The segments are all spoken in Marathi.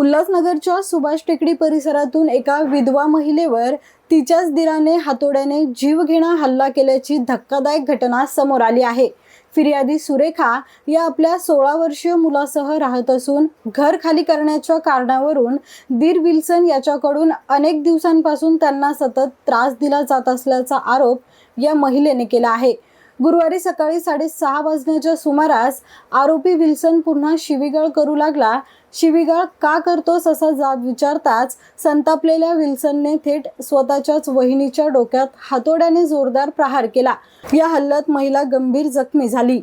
उल्हासनगरच्या सुभाष टेकडी परिसरातून एका विधवा महिलेवर तिच्याच दिराने हातोड्याने जीवघेणा हल्ला केल्याची धक्कादायक घटना समोर आली आहे। फिर्यादी सुरेखा या आपल्या 16 वर्षीय मुलासह राहत असून घर खाली करण्याच्या कारणावरून दीर विल्सन याच्याकडून अनेक दिवसांपासून त्यांना सतत त्रास दिला जात असल्याचा आरोप या महिलेने केला आहे। गुरुवारी सकाळी 6:30 वाजण्याच्या सुमारास आरोपी विल्सन पुन्हा शिवीगाळ करू लागला। शिवीगाळ का करतोस असा जाब विचारताच संतापलेल्या विल्सनने थेट स्वतःच्याच वहिनीच्या डोक्यात हातोड्याने जोरदार प्रहार केला। या हल्ल्यात महिला गंभीर जखमी झाली।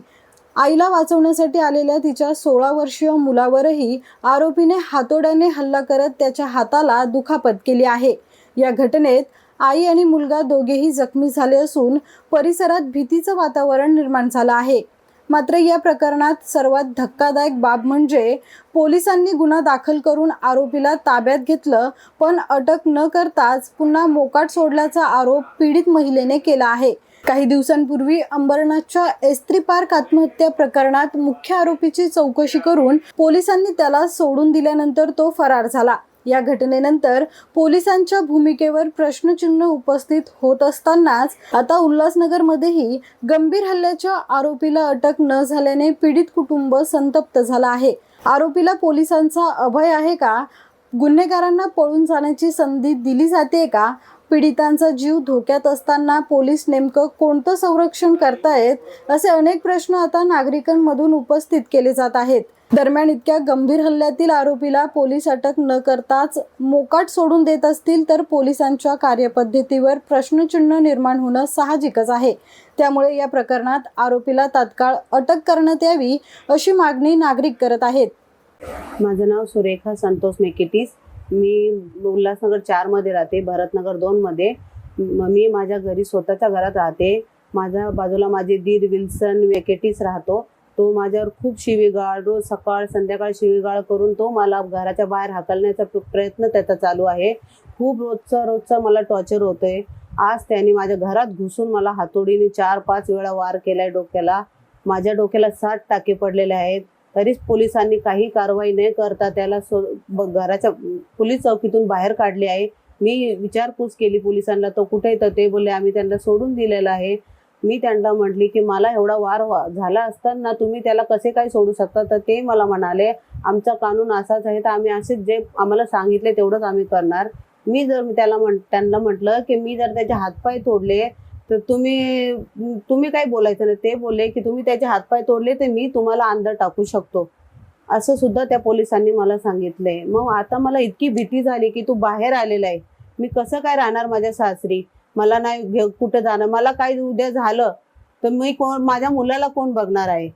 आईला वाचवण्यासाठी आलेल्या तिच्या 16 वर्षीय मुलावरही आरोपीने हातोड्याने हल्ला करत त्याच्या हाताला दुखापत केली आहे। या घटनेत आई आणि मुलगा दोघेही जखमी झाले असून परिसरात भीतीचं वातावरण निर्माण झालं आहे। मात्र या प्रकरणात सर्वात धक्कादायक बाब म्हणजे पोलिसांनी गुन्हा दाखल करून आरोपीला ताब्यात घेतलं, पण अटक न करताच पुन्हा मोकाट सोडल्याचा आरोप पीडित महिलेने केला आहे। काही दिवसांपूर्वी अंबरनाथच्या एस्त्री पार्क आत्महत्या प्रकरणात मुख्य आरोपीची चौकशी करून पोलिसांनी त्याला सोडून दिल्यानंतर तो फरार झाला। या घटनेनंतर पोलिसांच्या भूमिकेवर प्रश्नचिन्ह उपस्थित होत असतानाच आता उल्हासनगरमध्येही गंभीर हल्ल्याच्या आरोपीला अटक न झाल्याने पीडित कुटुंब संतप्त झालं आहे। आरोपीला पोलिसांचा अभय आहे का? गुन्हेगारांना पळून जाण्याची संधी दिली जाते का? पीडितांचा जीव धोक्यात असताना पोलीस नेमकं कोणतं संरक्षण करतायत? असे अनेक प्रश्न आता नागरिकांमधून उपस्थित केले जात आहेत। दरम्यान इतक्या गंभीर हल्ल्यातील आरोपीला पोलीस अटक न करताच मोकाट सोडून देत असतील तर पोलिसांच्या कार्यपद्धतीवर प्रश्नचिन्ह निर्माण होणं साहजिकच आहे। त्यामुळे या प्रकरणात आरोपीला तात्काळ अटक करण्यात यावी अशी मागणी नागरिक करत आहेत। माझं नाव सुरेखा संतोष मेकेटीस। मी उल्हासनगर 4 मध्ये राहते, भरतनगर 2 मध्ये। मी माझ्या घरी स्वतःच्या घरात राहते। माझ्या बाजूला माझे दीर विल्सन मेकेटीस राहतो। तो माझ्यावर खूप शिवीगाळ, रोज सकाळ संध्याकाळ शिवीगाळ करून तो मला घराच्या बाहेर हाकलण्याचा प्रयत्न त्याचा चालू आहे। खूप रोजचा मला टॉर्चर होतोय। आज त्याने माझ्या घरात घुसून मला हातोडीने 4-5 वेळा वार केलाय डोक्याला। माझ्या डोक्याला 60 टाके पडलेले आहेत। तरीच पोलिसांनी काही कारवाई न करता त्याला घराच्या पोलीस चौकीतून बाहेर काढले आहे। मी विचारपूस केली पोलिसांना, तो कुठे तर ते बोलले आम्ही त्यांना सोडून दिलेलं आहे। मी त्यांना म्हटली की मला एवढा वार झाला असताना तुम्ही त्याला कसे काय सोडू शकता? तर ते मला म्हणाले आमचा कानून असाच आहे, तर आम्ही असेच जे आम्हाला सांगितले तेवढंच आम्ही करणार। मी जर त्यांना म्हटलं की मी जर त्याचे हातपाय तोडले तर तुम्ही काय बोलायचं नाही। ते बोलले की तुम्ही त्याचे हातपाय तोडले तर मी तुम्हाला अंदर टाकू शकतो, असं सुद्धा त्या पोलिसांनी मला सांगितलंय। मग आता मला इतकी भीती झाली की तू बाहेर आलेला आहे, मी कसं काय राहणार माझ्या सासरी? मला नाही कुठे जाणं, मला काही उद्या झालं तर मी माझ्या मुलाला कोण बघणार आहे?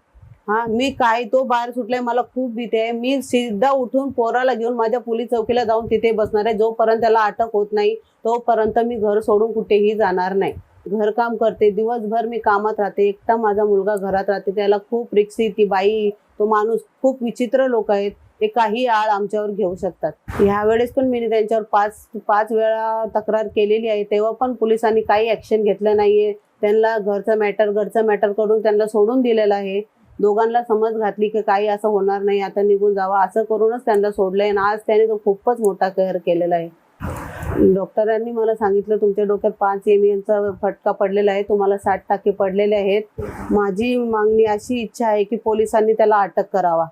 मी काय तो बाहेर सुटलाय, मला खूप भीती आहे। मी सीधा उठून पोराला घेऊन माझ्या पोलीस चौकीला जाऊन तिथे बसणार आहे। जोपर्यंत त्याला अटक होत नाही तोपर्यंत मी घर सोडून कुठेही जाणार नाही। घरकाम करते, दिवसभर मी कामात राहते, एकटा माझा मुलगा घरात राहते। त्याला खूप रिक्सी, ती बाई तो माणूस खूप विचित्र लोक आहेत, ते काही आळ आमच्यावर घेऊ शकतात। ह्यावेळेस पण मी त्यांच्यावर 5 वेळा तक्रार केलेली आहे, तेव्हा पण पोलिसांनी काही ऍक्शन घेतलं नाहीये। त्यांना घरचं मॅटर करून त्यांना सोडून दिलेलं आहे। दोघांना समज घातली की काही असं होणार नाही, आता निघून जावा, असं करूनच त्यांना सोडलंय। आणि आज त्याने तो खूपच मोठा कहर केलेला आहे। डॉक्टरांनी मला सांगितलं तुमच्या डोक्यात 5 एमएमचा फटका पडलेला आहे, तुम्हाला 60 टाके पडलेले आहेत। माझी मागणी अशी इच्छा आहे की पोलिसांनी त्याला अटक करावा।